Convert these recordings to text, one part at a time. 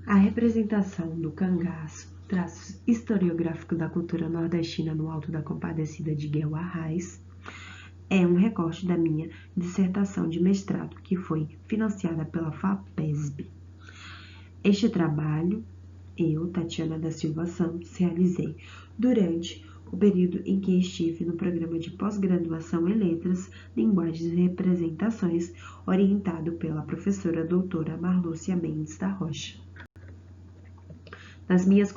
A representação do cangaço, traço historiográfico da cultura nordestina no Alto da Compadecida de Guelra Arraes, é um recorte da minha dissertação de mestrado, que foi financiada pela FAPESB. Este trabalho, eu, Tatiana da Silva Santos, realizei durante o período em que estive no programa de pós-graduação em Letras, Linguagens e Representações, orientado pela professora doutora Marlúcia Mendes da Rocha. Nas minhas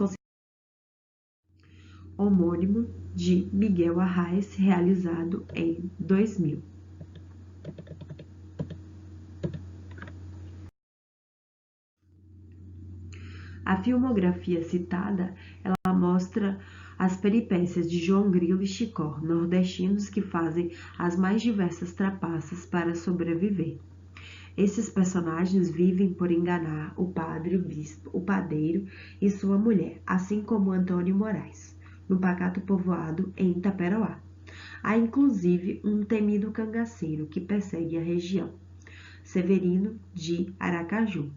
homônimo de Miguel Arraes, realizado em 2000. A filmografia citada, ela mostra as peripécias de João Grilo e Chicó, nordestinos que fazem as mais diversas trapaças para sobreviver. Esses personagens vivem por enganar o padre, o bispo, o padeiro e sua mulher, assim como Antônio Moraes, no pacato povoado em Itaperoá. Há inclusive um temido cangaceiro que persegue a região, Severino de Aracaju.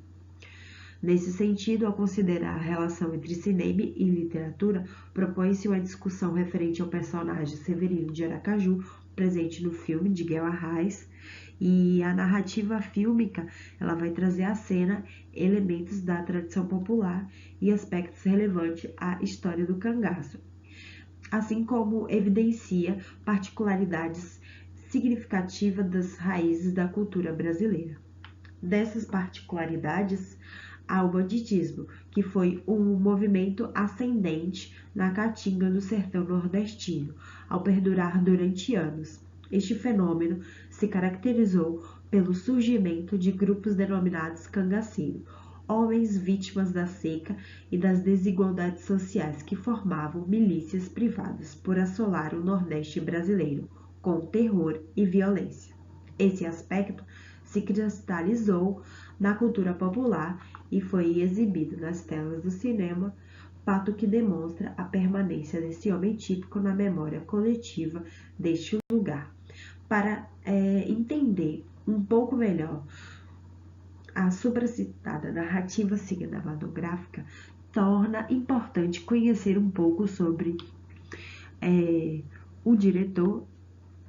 Nesse sentido, ao considerar a relação entre cinema e literatura, propõe-se uma discussão referente ao personagem Severino de Aracaju, presente no filme de Guelra Arraes, e a narrativa fílmica ela vai trazer à cena elementos da tradição popular e aspectos relevantes à história do cangaço, assim como evidencia particularidades significativas das raízes da cultura brasileira. Dessas particularidades, há o banditismo, que foi um movimento ascendente na caatinga do sertão nordestino, ao perdurar durante anos. Este fenômeno se caracterizou pelo surgimento de grupos denominados cangaceiros, homens vítimas da seca e das desigualdades sociais que formavam milícias privadas por assolar o Nordeste brasileiro com terror e violência. Esse aspecto se cristalizou na cultura popular e foi exibido nas telas do cinema, fato que demonstra a permanência desse homem típico na memória coletiva deste lugar. Para entender um pouco melhor a supracitada narrativa cinematográfica, torna importante conhecer um pouco sobre o diretor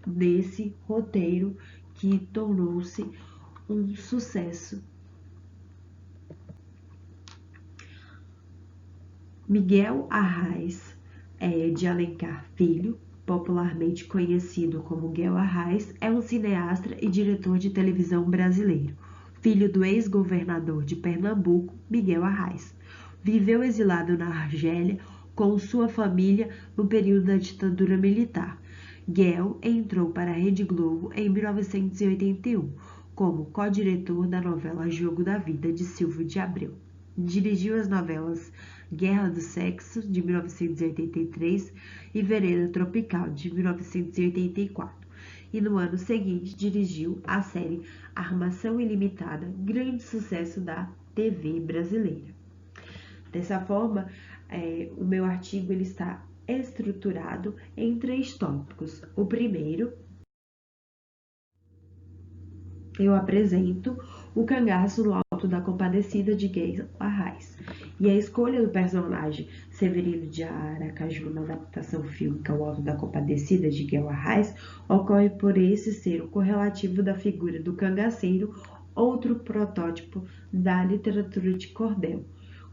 desse roteiro que tornou-se um sucesso. Miguel Arraes de Alencar Filho, popularmente conhecido como Guelra Arraes, é um cineasta e diretor de televisão brasileiro, filho do ex-governador de Pernambuco, Miguel Arraes. Viveu exilado na Argélia com sua família no período da ditadura militar. Guel entrou para a Rede Globo em 1981 como co-diretor da novela Jogo da Vida, de Silvio de Abreu. Dirigiu as novelas Guerra do Sexo, de 1983, e Vereda Tropical, de 1984. E no ano seguinte dirigiu a série Armação Ilimitada, grande sucesso da TV brasileira. Dessa forma, o meu artigo ele está estruturado em 3 tópicos. O primeiro, eu apresento o cangaço no Alto da Compadecida de Guelra Arraes. E a escolha do personagem Severino de Aracaju na adaptação fílmica O Alto da Compadecida de Guelra Arraes ocorre por esse ser o correlativo da figura do cangaceiro, outro protótipo da literatura de cordel.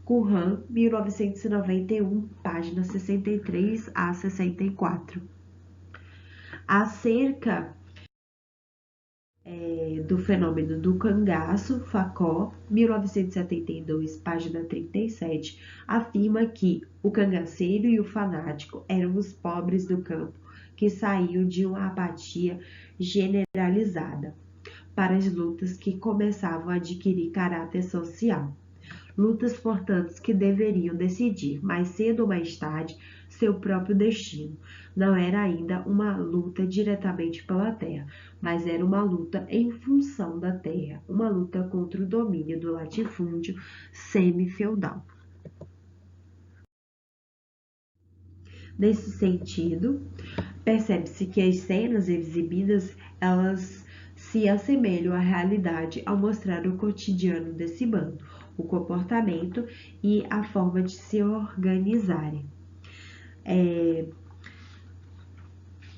Curran, 1991, páginas 63 a 64. Acerca do fenômeno do cangaço, Facó, 1972, página 37, afirma que o cangaceiro e o fanático eram os pobres do campo que saíam de uma apatia generalizada para as lutas que começavam a adquirir caráter social. Lutas, portanto, que deveriam decidir, mais cedo ou mais tarde, seu próprio destino. Não era ainda uma luta diretamente pela terra, mas era uma luta em função da terra, uma luta contra o domínio do latifúndio semi-feudal. Nesse sentido, percebe-se que as cenas exibidas, elas se assemelham à realidade ao mostrar o cotidiano desse bando. o comportamento e a forma de se organizarem.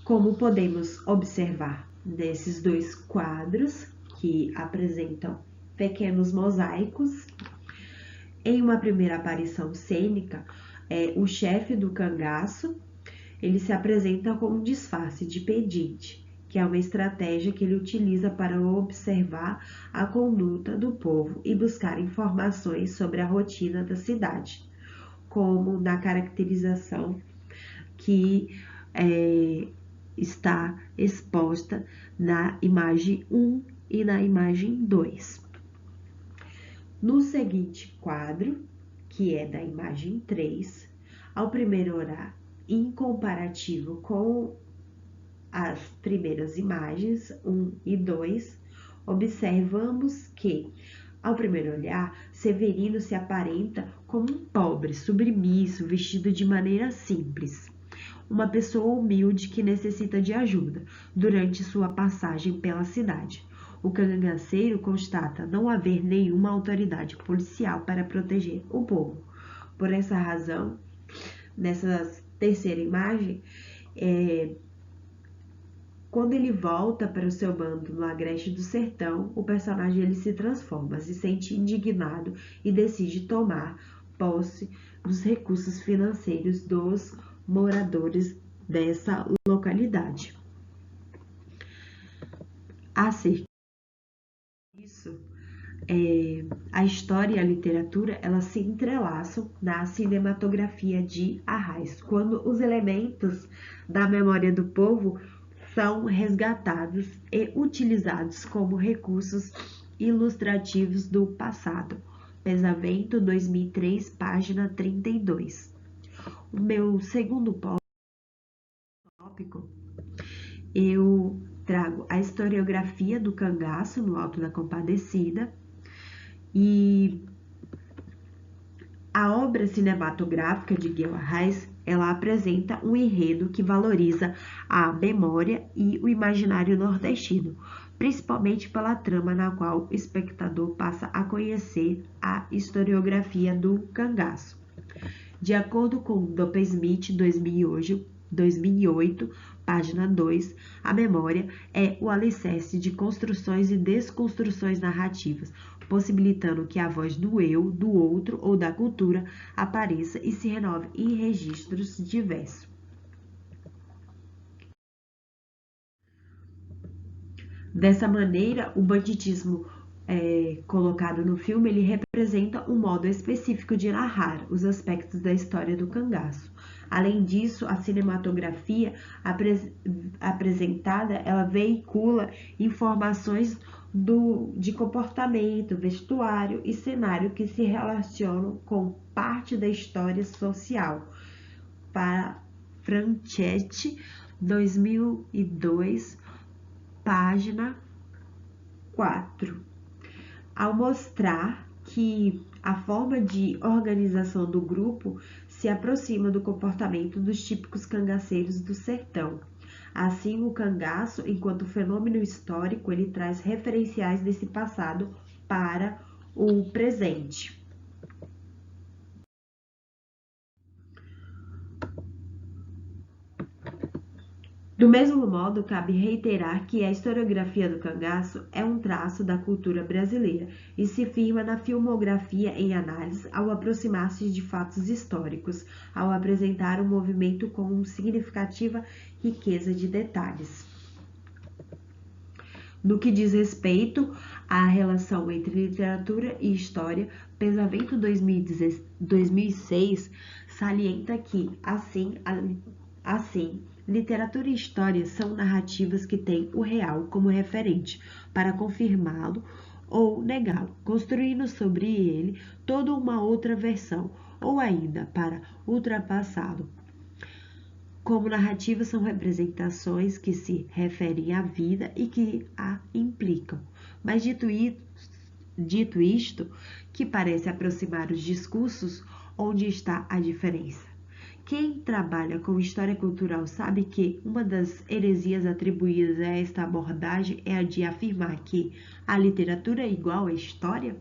Como podemos observar nesses dois quadros que apresentam pequenos mosaicos, em uma primeira aparição cênica, o chefe do cangaço, ele se apresenta com um disfarce de pedinte, que é uma estratégia que ele utiliza para observar a conduta do povo e buscar informações sobre a rotina da cidade, como na caracterização que está exposta na imagem 1 e na imagem 2. No seguinte quadro, que é da imagem 3, ao primeiro olhar, em comparativo com as primeiras imagens 1 e 2, observamos que, ao primeiro olhar, Severino se aparenta como um pobre, submisso, vestido de maneira simples. Uma pessoa humilde que necessita de ajuda durante sua passagem pela cidade. O cangaceiro constata não haver nenhuma autoridade policial para proteger o povo. Por essa razão, nessa terceira imagem, quando ele volta para o seu bando no Agreste do Sertão, o personagem ele se transforma, se sente indignado e decide tomar posse dos recursos financeiros dos moradores dessa localidade. Acerca disso, a história e a literatura elas se entrelaçam na cinematografia de Arraes, quando os elementos da memória do povo são resgatados e utilizados como recursos ilustrativos do passado. Pesamento 2003, página 32. O meu segundo tópico, eu trago a historiografia do cangaço no Alto da Compadecida e a obra cinematográfica de Guel Arraes, ela apresenta um enredo que valoriza a memória e o imaginário nordestino, principalmente pela trama na qual o espectador passa a conhecer a historiografia do cangaço. De acordo com Doppelsmith, 2008, página 2, a memória é o alicerce de construções e desconstruções narrativas, possibilitando que a voz do eu, do outro ou da cultura apareça e se renove em registros diversos. Dessa maneira, o banditismo colocado no filme, ele representa um modo específico de narrar os aspectos da história do cangaço. Além disso, a cinematografia apresentada, ela veicula informações de comportamento, vestuário e cenário que se relacionam com parte da história social. Para Franchetti, 2002, página 4. Ao mostrar que a forma de organização do grupo se aproxima do comportamento dos típicos cangaceiros do sertão. Assim, o cangaço, enquanto fenômeno histórico, ele traz referenciais desse passado para o presente. Do mesmo modo, cabe reiterar que a historiografia do cangaço é um traço da cultura brasileira e se firma na filmografia em análise ao aproximar-se de fatos históricos, ao apresentar um movimento com significativa riqueza de detalhes. No que diz respeito à relação entre literatura e história, Pesamento 2006 salienta que, assim, literatura e história são narrativas que têm o real como referente para confirmá-lo ou negá-lo, construindo sobre ele toda uma outra versão, ou ainda para ultrapassá-lo. Como narrativas são representações que se referem à vida e que a implicam. Mas dito isto, que parece aproximar os discursos, onde está a diferença? Quem trabalha com história cultural sabe que uma das heresias atribuídas a esta abordagem é a de afirmar que a literatura é igual à história.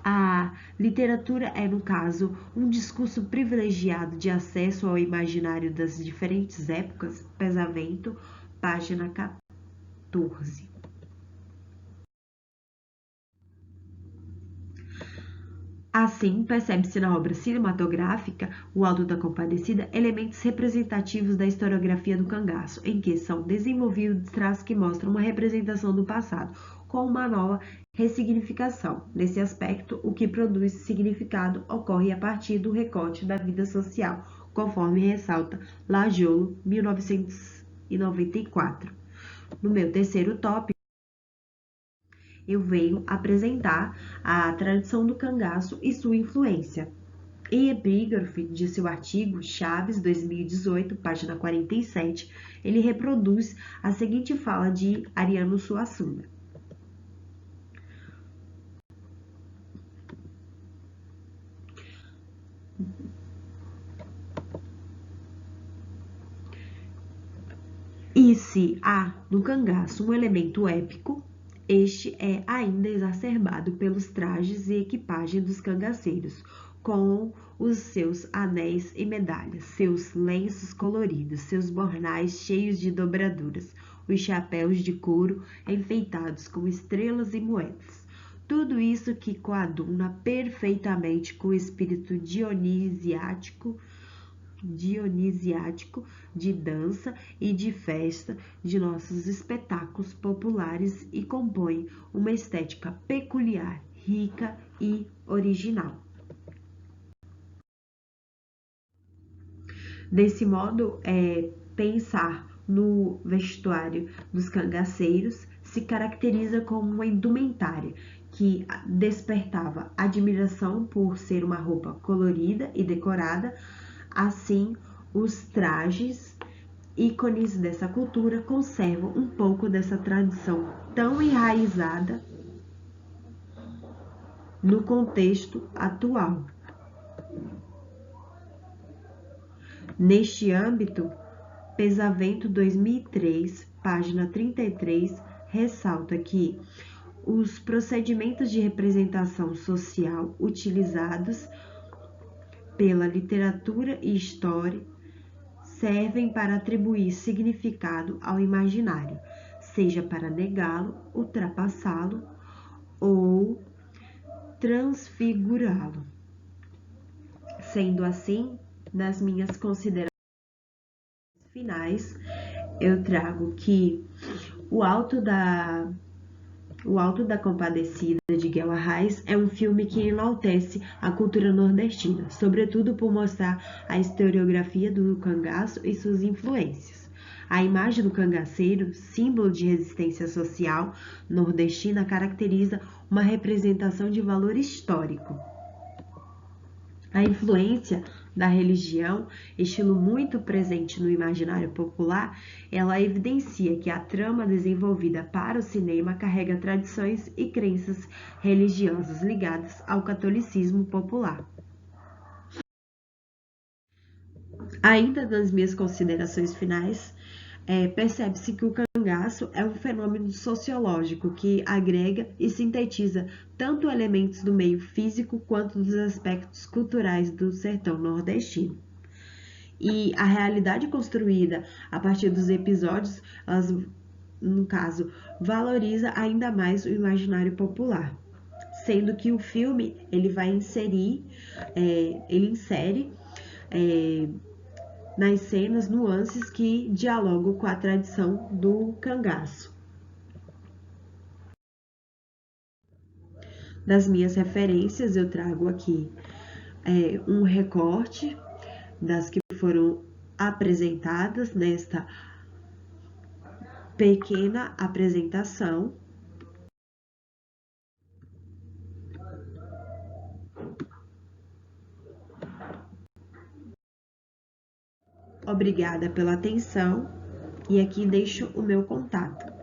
A literatura é, no caso, um discurso privilegiado de acesso ao imaginário das diferentes épocas. Pesamento, página 14. Assim, percebe-se na obra cinematográfica O Alto da Compadecida elementos representativos da historiografia do cangaço, em que são desenvolvidos traços que mostram uma representação do passado, com uma nova ressignificação. Nesse aspecto, o que produz significado ocorre a partir do recorte da vida social, conforme ressalta Lajolo, 1994. No meu terceiro tópico, eu venho apresentar a tradição do cangaço e sua influência. Em epígrafe de seu artigo Chaves 2018, página 47, ele reproduz a seguinte fala de Ariano Suassuna. E se há no cangaço um elemento épico, este é ainda exacerbado pelos trajes e equipagem dos cangaceiros, com os seus anéis e medalhas, seus lenços coloridos, seus bornais cheios de dobraduras, os chapéus de couro enfeitados com estrelas e moedas. Tudo isso que coaduna perfeitamente com o espírito dionisiático de dança e de festa de nossos espetáculos populares e compõe uma estética peculiar, rica e original. Desse modo, pensar no vestuário dos cangaceiros se caracteriza como uma indumentária que despertava admiração por ser uma roupa colorida e decorada. Assim, os trajes, ícones dessa cultura, conservam um pouco dessa tradição tão enraizada no contexto atual. Neste âmbito, Pesavento 2003, página 33, ressalta que os procedimentos de representação social utilizados pela literatura e história servem para atribuir significado ao imaginário, seja para negá-lo, ultrapassá-lo ou transfigurá-lo. Sendo assim, nas minhas considerações finais, eu trago que O Alto da Compadecida, de Guel Arraes, é um filme que enaltece a cultura nordestina, sobretudo por mostrar a historiografia do cangaço e suas influências. A imagem do cangaceiro, símbolo de resistência social nordestina, caracteriza uma representação de valor histórico. A influência da religião, estilo muito presente no imaginário popular, ela evidencia que a trama desenvolvida para o cinema carrega tradições e crenças religiosas ligadas ao catolicismo popular. Ainda nas minhas considerações finais, percebe-se que o cangaço é um fenômeno sociológico que agrega e sintetiza tanto elementos do meio físico quanto dos aspectos culturais do sertão nordestino. E a realidade construída a partir dos episódios, no caso, valoriza ainda mais o imaginário popular, sendo que o filme ele insere nas cenas nuances que dialogam com a tradição do cangaço. Das minhas referências, eu trago aqui um recorte das que foram apresentadas nesta pequena apresentação. Obrigada pela atenção e aqui deixo o meu contato.